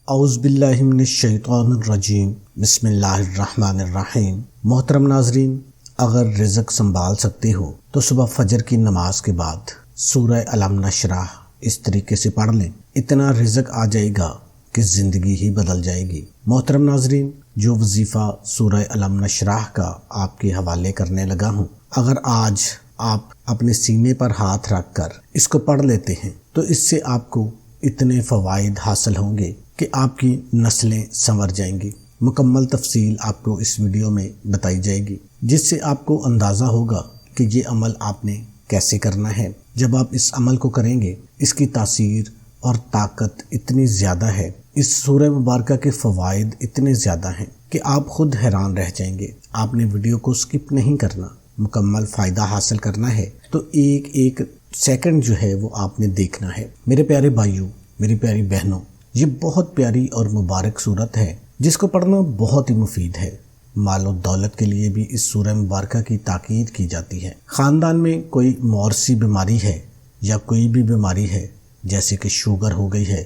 اعوذ باللہ من الشیطان الرجیم، بسم اللہ الرحمن الرحیم۔ محترم ناظرین، اگر رزق سنبھال سکتے ہو تو صبح فجر کی نماز کے بعد سورہ الم نشرح اس طریقے سے پڑھ لیں، اتنا رزق آ جائے گا کہ زندگی ہی بدل جائے گی۔ محترم ناظرین، جو وظیفہ سورہ الم نشرح کا آپ کے حوالے کرنے لگا ہوں، اگر آج آپ اپنے سینے پر ہاتھ رکھ کر اس کو پڑھ لیتے ہیں تو اس سے آپ کو اتنے فوائد حاصل ہوں گے کہ آپ کی نسلیں سنور جائیں گی۔ مکمل تفصیل آپ کو اس ویڈیو میں بتائی جائے گی، جس سے آپ کو اندازہ ہوگا کہ یہ عمل آپ نے کیسے کرنا ہے۔ جب آپ اس عمل کو کریں گے، اس کی تاثیر اور طاقت اتنی زیادہ ہے، اس سورہ مبارکہ کے فوائد اتنے زیادہ ہیں کہ آپ خود حیران رہ جائیں گے۔ آپ نے ویڈیو کو سکپ نہیں کرنا، مکمل فائدہ حاصل کرنا ہے تو ایک ایک سیکنڈ جو ہے وہ آپ نے دیکھنا ہے۔ میرے پیارے بھائیوں، میری پیاری بہنوں، یہ بہت پیاری اور مبارک صورت ہے جس کو پڑھنا بہت ہی مفید ہے۔ مال و دولت کے لیے بھی اس سورہ مبارکہ کی تاکید کی جاتی ہے۔ خاندان میں کوئی موروثی بیماری ہے یا کوئی بھی بیماری ہے، جیسے کہ شوگر ہو گئی ہے،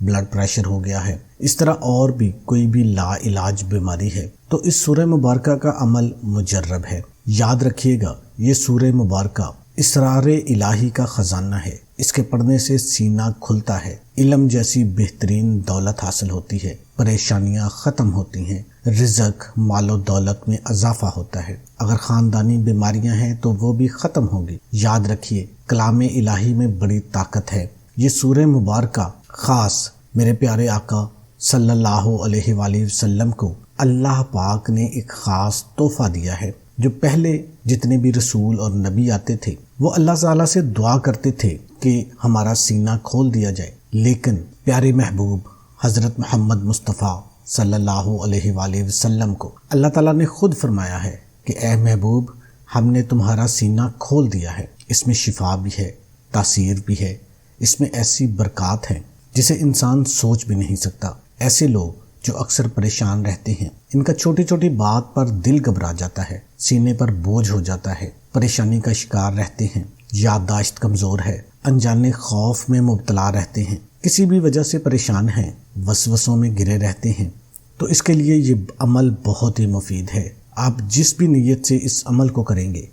بلڈ پریشر ہو گیا ہے، اس طرح اور بھی کوئی بھی لا علاج بیماری ہے، تو اس سورہ مبارکہ کا عمل مجرب ہے۔ یاد رکھیے گا، یہ سورہ مبارکہ اسرار الہی کا خزانہ ہے۔ اس کے پڑھنے سے سینہ کھلتا ہے، علم جیسی بہترین دولت حاصل ہوتی ہے، پریشانیاں ختم ہوتی ہیں، رزق، مال و دولت میں اضافہ ہوتا ہے۔ اگر خاندانی بیماریاں ہیں تو وہ بھی ختم ہوگی۔ یاد رکھیے، کلام الہی میں بڑی طاقت ہے۔ یہ سورہ مبارکہ خاص میرے پیارے آقا صلی اللہ علیہ وآلہ وسلم کو اللہ پاک نے ایک خاص تحفہ دیا ہے۔ جو پہلے جتنے بھی رسول اور نبی آتے تھے وہ اللہ تعالیٰ سے دعا کرتے تھے کہ ہمارا سینہ کھول دیا جائے، لیکن پیارے محبوب حضرت محمد مصطفیٰ صلی اللہ علیہ وآلہ وسلم کو اللہ تعالیٰ نے خود فرمایا ہے کہ اے محبوب، ہم نے تمہارا سینہ کھول دیا ہے۔ اس میں شفا بھی ہے، تاثیر بھی ہے، اس میں ایسی برکات ہیں جسے انسان سوچ بھی نہیں سکتا۔ ایسے لوگ جو اکثر پریشان رہتے ہیں، ان کا چھوٹی چھوٹی بات پر دل گھبرا جاتا ہے، سینے پر بوجھ ہو جاتا ہے، پریشانی کا شکار رہتے ہیں، یادداشت کمزور ہے، انجانے خوف میں مبتلا رہتے ہیں، کسی بھی وجہ سے پریشان ہیں، وسوسوں میں گرے رہتے ہیں، تو اس کے لیے یہ عمل بہت ہی مفید ہے۔ آپ جس بھی نیت سے اس عمل کو کریں گے،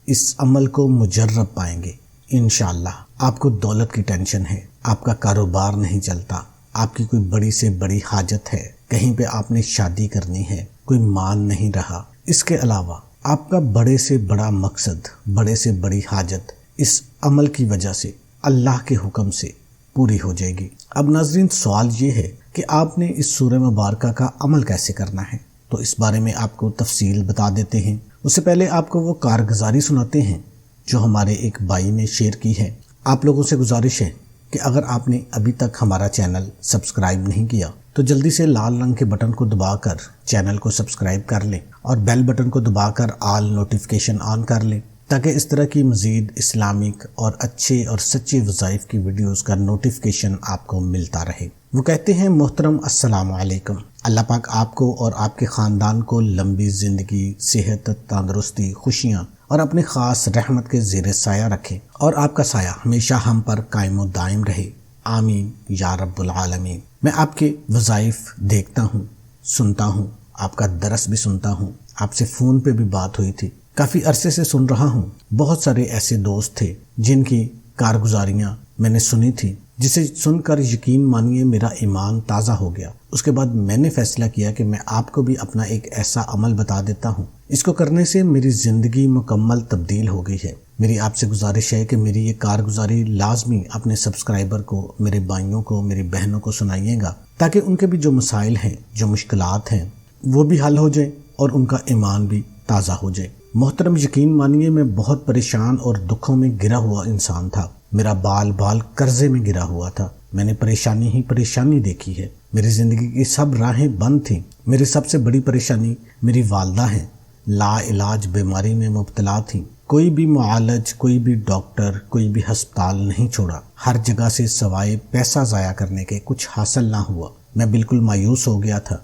اس عمل کو مجرب پائیں گے انشاءاللہ۔ آپ کو دولت کی ٹینشن ہے، آپ کا کاروبار نہیں چلتا، آپ کی کوئی بڑی سے بڑی حاجت ہے، کہیں پہ آپ نے شادی کرنی ہے، کوئی مان نہیں رہا، اس کے علاوہ آپ کا بڑے سے بڑا مقصد، بڑے سے بڑی حاجت اس عمل کی وجہ سے اللہ کے حکم سے پوری ہو جائے گی۔ اب ناظرین، سوال یہ ہے کہ آپ نے اس سورہ مبارکہ کا عمل کیسے کرنا ہے، تو اس بارے میں آپ کو تفصیل بتا دیتے ہیں۔ اس سے پہلے آپ کو وہ کارگزاری سناتے ہیں جو ہمارے ایک بھائی نے شیئر کی ہے۔ آپ لوگوں سے گزارش ہے کہ اگر آپ نے ابھی تک ہمارا چینل سبسکرائب نہیں کیا تو جلدی سے لال رنگ کے بٹن کو دبا کر چینل کو سبسکرائب کر لیں اور بیل بٹن کو دبا کر آل نوٹیفیکیشن آن کر لیں، تاکہ اس طرح کی مزید اسلامک اور اچھے اور سچے وظائف کی ویڈیوز کا نوٹیفیکیشن آپ کو ملتا رہے۔ وہ کہتے ہیں، محترم السلام علیکم، اللہ پاک آپ کو اور آپ کے خاندان کو لمبی زندگی، صحت، تندرستی، خوشیاں اور اپنے خاص رحمت کے زیر سایہ رکھے، اور آپ کا سایہ ہمیشہ ہم پر قائم و دائم رہے، آمین یا رب العالمین۔ میں آپ کے وظائف دیکھتا ہوں، سنتا ہوں، آپ کا درس بھی سنتا ہوں، آپ سے فون پہ بھی بات ہوئی تھی، کافی عرصے سے سن رہا ہوں۔ بہت سارے ایسے دوست تھے جن کی کارگزاریاں میں نے سنی تھی، جسے سن کر یقین مانیے میرا ایمان تازہ ہو گیا۔ اس کے بعد میں نے فیصلہ کیا کہ میں آپ کو بھی اپنا ایک ایسا عمل بتا دیتا ہوں، اس کو کرنے سے میری زندگی مکمل تبدیل ہو گئی ہے۔ میری آپ سے گزارش ہے کہ میری یہ کارگزاری لازمی اپنے سبسکرائبر کو، میرے بھائیوں کو، میری بہنوں کو سنائیے گا، تاکہ ان کے بھی جو مسائل ہیں، جو مشکلات ہیں، وہ بھی حل ہو جائیں اور ان کا ایمان بھی تازہ ہو جائے۔ محترم، یقین مانیے میں بہت پریشان اور دکھوں میں گرا ہوا انسان تھا۔ میرا بال قرضے میں گرا ہوا تھا۔ میں نے پریشانی ہی پریشانی دیکھی ہے، میری زندگی کی سب راہیں بند تھیں۔ میری سب سے بڑی پریشانی میری والدہ ہیں، لا علاج بیماری میں مبتلا تھیں۔ کوئی بھی معالج، کوئی بھی ڈاکٹر، کوئی بھی ہسپتال نہیں چھوڑا، ہر جگہ سے سوائے پیسہ ضائع کرنے کے کچھ حاصل نہ ہوا۔ میں بالکل مایوس ہو گیا تھا۔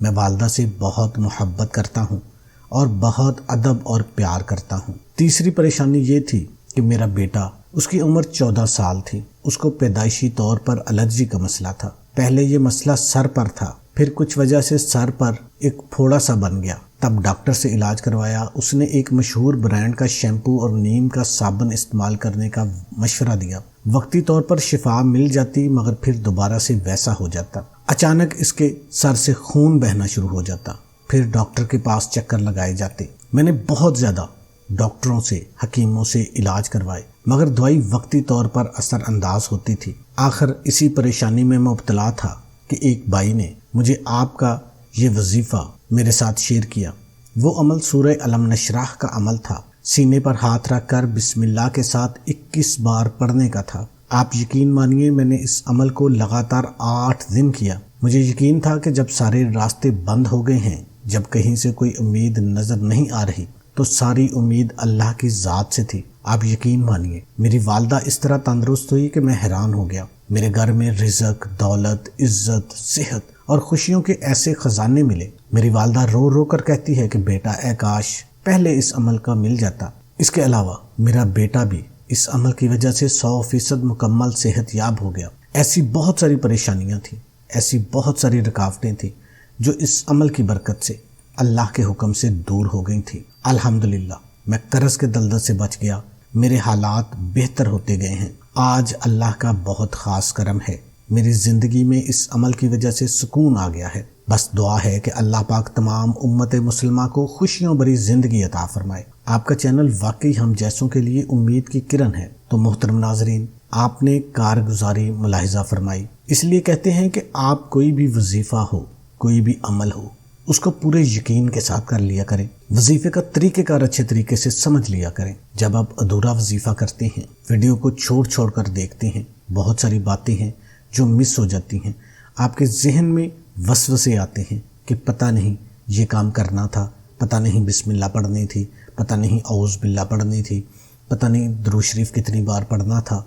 میں والدہ سے بہت محبت کرتا ہوں اور بہت ادب اور پیار کرتا ہوں۔ تیسری پریشانی یہ تھی کہ میرا بیٹا، اس کی عمر 14 سال تھی، اس کو پیدائشی طور پر الرجی کا مسئلہ تھا۔ پہلے یہ مسئلہ سر پر تھا، پھر کچھ وجہ سے سر پر ایک پھوڑا سا بن گیا، تب ڈاکٹر سے علاج کروایا۔ اس نے ایک مشہور برانڈ کا شیمپو اور نیم کا صابن استعمال کرنے کا مشورہ دیا۔ وقتی طور پر شفا مل جاتی مگر پھر دوبارہ سے ویسا ہو جاتا۔ اچانک اس کے سر سے خون بہنا شروع ہو جاتا، پھر ڈاکٹر کے پاس چکر لگائے جاتے۔ میں نے بہت زیادہ ڈاکٹروں سے، حکیموں سے علاج کروائے مگر دوائی وقتی طور پر اثر انداز ہوتی تھی۔ آخر اسی پریشانی میں مبتلا تھا کہ ایک بھائی نے مجھے آپ کا یہ وظیفہ میرے ساتھ شیئر کیا۔ وہ عمل سورہ علم نشرح کا عمل تھا، سینے پر ہاتھ رکھ کر بسم اللہ کے ساتھ 21 بار پڑھنے کا تھا۔ آپ یقین مانیے میں نے اس عمل کو لگاتار 8 دن کیا۔ مجھے یقین تھا کہ جب سارے راستے بند ہو گئے ہیں، جب کہیں سے کوئی امید نظر نہیں آ رہی، تو ساری امید اللہ کی ذات سے تھی۔ آپ یقین مانیے میری والدہ اس طرح تندرست ہوئی کہ میں حیران ہو گیا۔ میرے گھر میں رزق، دولت، عزت، صحت اور خوشیوں کے ایسے خزانے ملے۔ میری والدہ رو رو کر کہتی ہے کہ بیٹا اے کاش پہلے اس عمل کا مل جاتا۔ اس کے علاوہ میرا بیٹا بھی اس عمل کی وجہ سے 100% مکمل صحت یاب ہو گیا۔ ایسی بہت ساری پریشانیاں تھیں، ایسی بہت ساری رکاوٹیں تھیں جو اس عمل کی برکت سے اللہ کے حکم سے دور ہو گئی تھی۔ الحمدللہ میں قرض کے دلدل سے بچ گیا، میرے حالات بہتر ہوتے گئے ہیں۔ آج اللہ کا بہت خاص کرم ہے، میری زندگی میں اس عمل کی وجہ سے سکون آ گیا ہے۔ بس دعا ہے کہ اللہ پاک تمام امت مسلمہ کو خوشیوں بھری زندگی عطا فرمائے۔ آپ کا چینل واقعی ہم جیسوں کے لیے امید کی کرن ہے۔ تو محترم ناظرین، آپ نے کارگزاری ملاحظہ فرمائی۔ اس لیے کہتے ہیں کہ آپ کوئی بھی وظیفہ ہو، کوئی بھی عمل ہو، اس کو پورے یقین کے ساتھ کر لیا کریں۔ وظیفے کا طریقہ کار اچھے طریقے سے سمجھ لیا کریں۔ جب آپ ادھورا وظیفہ کرتے ہیں، ویڈیو کو چھوڑ کر دیکھتے ہیں، بہت ساری باتیں ہیں جو مس ہو جاتی ہیں۔ آپ کے ذہن میں وسوسے آتے ہیں کہ پتہ نہیں یہ کام کرنا تھا، پتہ نہیں بسم اللہ پڑھنی تھی، پتہ نہیں اعوذ باللہ پڑھنی تھی، پتہ نہیں درود شریف کتنی بار پڑھنا تھا۔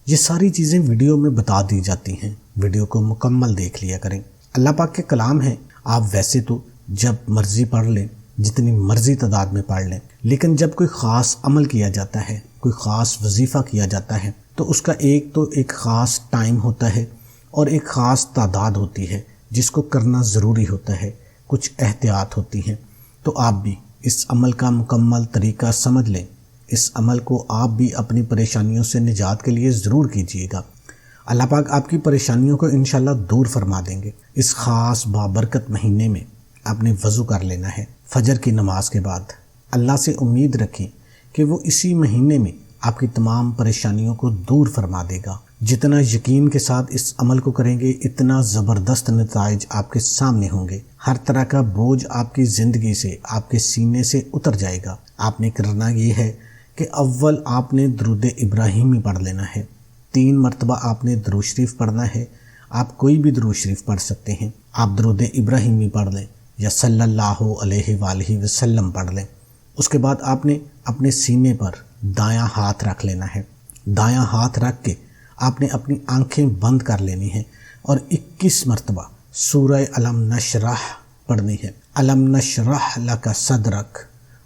یہ ساری چیزیں ویڈیو میں بتا دی جاتی ہیں، ویڈیو کو مکمل دیکھ لیا کریں۔ اللہ پاک کے کلام ہے، آپ ویسے تو جب مرضی پڑھ لیں، جتنی مرضی تعداد میں پڑھ لیں، لیکن جب کوئی خاص عمل کیا جاتا ہے، کوئی خاص وظیفہ کیا جاتا ہے، تو اس کا ایک خاص ٹائم ہوتا ہے اور ایک خاص تعداد ہوتی ہے جس کو کرنا ضروری ہوتا ہے، کچھ احتیاط ہوتی ہیں۔ تو آپ بھی اس عمل کا مکمل طریقہ سمجھ لیں، اس عمل کو آپ بھی اپنی پریشانیوں سے نجات کے لیے ضرور کیجیے گا۔ اللہ پاک آپ کی پریشانیوں کو انشاءاللہ دور فرما دیں گے۔ اس خاص بابرکت مہینے میں آپ نے وضو کر لینا ہے فجر کی نماز کے بعد۔ اللہ سے امید رکھیں کہ وہ اسی مہینے میں آپ کی تمام پریشانیوں کو دور فرما دے گا۔ جتنا یقین کے ساتھ اس عمل کو کریں گے، اتنا زبردست نتائج آپ کے سامنے ہوں گے۔ ہر طرح کا بوجھ آپ کی زندگی سے، آپ کے سینے سے اتر جائے گا۔ آپ نے کرنا یہ ہے کہ اول آپ نے درود ابراہیمی پڑھ لینا ہے۔ 3 مرتبہ آپ نے درود شریف پڑھنا ہے۔ آپ کوئی بھی درود شریف پڑھ سکتے ہیں، آپ درود ابراہیمی پڑھ لیں یا صلی اللہ علیہ وآلہ وسلم پڑھ لیں۔ اس کے بعد آپ نے اپنے سینے پر دایاں ہاتھ رکھ لینا ہے۔ دایاں ہاتھ رکھ کے آپ نے اپنی آنکھیں بند کر لینی ہیں اور 21 مرتبہ سورہ علم نشرح پڑھنی ہے۔ علم نشرح لک صدرک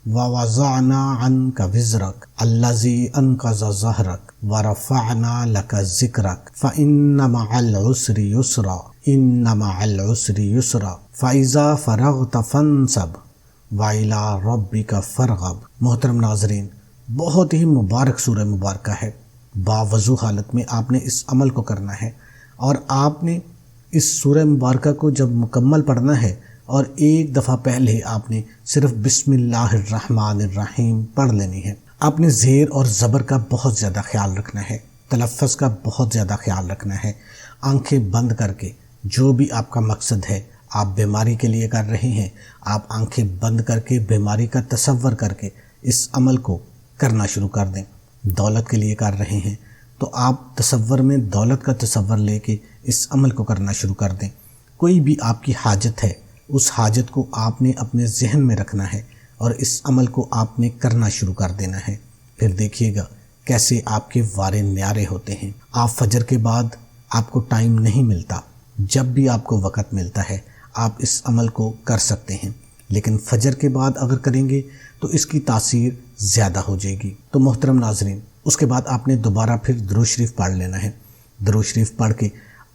ووضعنا عنک وزرک الذی انقض ظہرک ورفعنا لک ذکرک فإن مع العسر یسرا ان مع العسر یسرا فإذا فرغت فانصب وإلی ربک فارغب۔ محترم ناظرین، بہت ہی مبارک سورہ مبارکہ ہے۔ باوضو حالت میں آپ نے اس عمل کو کرنا ہے اور آپ نے اس سورہ مبارکہ کو جب مکمل پڑھنا ہے اور ایک دفعہ پہلے آپ نے صرف بسم اللہ الرحمن الرحیم پڑھ لینی ہے۔ آپ نے زیر اور زبر کا بہت زیادہ خیال رکھنا ہے، تلفظ کا بہت زیادہ خیال رکھنا ہے۔ آنکھیں بند کر کے جو بھی آپ کا مقصد ہے، آپ بیماری کے لیے کر رہے ہیں، آپ آنکھیں بند کر کے بیماری کا تصور کر کے اس عمل کو کرنا شروع کر دیں۔ دولت کے لیے کر رہے ہیں تو آپ تصور میں دولت کا تصور لے کے اس عمل کو کرنا شروع کر دیں۔ کوئی بھی آپ کی حاجت ہے، اس حاجت کو آپ نے اپنے ذہن میں رکھنا ہے اور اس عمل کو آپ نے کرنا شروع کر دینا ہے۔ پھر دیکھیے گا کیسے آپ کے وارے نیارے ہوتے ہیں۔ آپ فجر کے بعد آپ کو ٹائم نہیں ملتا، جب بھی آپ کو وقت ملتا ہے آپ اس عمل کو کر سکتے ہیں، لیکن فجر کے بعد اگر کریں گے تو اس کی تاثیر زیادہ ہو جائے گی۔ تو محترم ناظرین، اس کے بعد آپ نے دوبارہ پھر درود شریف پڑھ لینا ہے۔ درود شریف پڑھ کے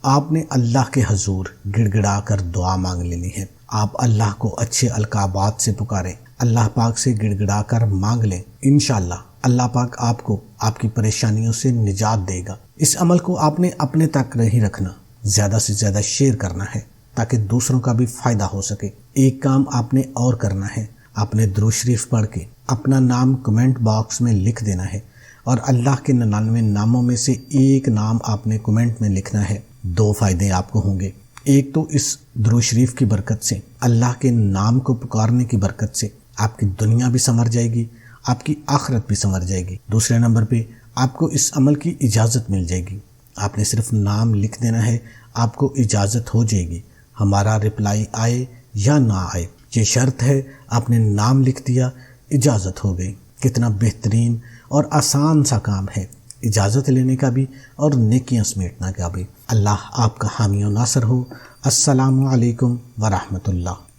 آپ نے اللہ کے حضور گڑ گڑا کر دعا مانگ لینی ہے۔ آپ اللہ کو اچھے القابات سے پکاریں، اللہ پاک سے گڑ گڑا کر مانگ لیں، انشاءاللہ اللہ پاک آپ کو آپ کی پریشانیوں سے نجات دے گا۔ اس عمل کو آپ نے اپنے تک نہیں رکھنا، زیادہ سے زیادہ شیئر کرنا ہے تاکہ دوسروں کا بھی فائدہ ہو سکے۔ ایک کام آپ نے اور کرنا ہے، آپ نے درود شریف پڑھ کے اپنا نام کمنٹ باکس میں لکھ دینا ہے، اور اللہ کے 99 ناموں میں سے ایک نام آپ نے کمنٹ میں لکھنا ہے۔ 2 فائدے آپ کو ہوں گے، ایک تو اس درود شریف کی برکت سے، اللہ کے نام کو پکارنے کی برکت سے آپ کی دنیا بھی سنور جائے گی، آپ کی آخرت بھی سنور جائے گی۔ دوسرے نمبر پہ آپ کو اس عمل کی اجازت مل جائے گی، آپ نے صرف نام لکھ دینا ہے، آپ کو اجازت ہو جائے گی، ہمارا رپلائی آئے یا نہ آئے، یہ شرط ہے۔ آپ نے نام لکھ دیا، اجازت ہو گئی۔ کتنا بہترین اور آسان سا کام ہے، اجازت لینے کا بھی اور نیکیاں سمیٹنا کا بھی۔ اللہ آپ کا حامی و ناصر ہو۔ السلام علیکم ورحمۃ اللہ۔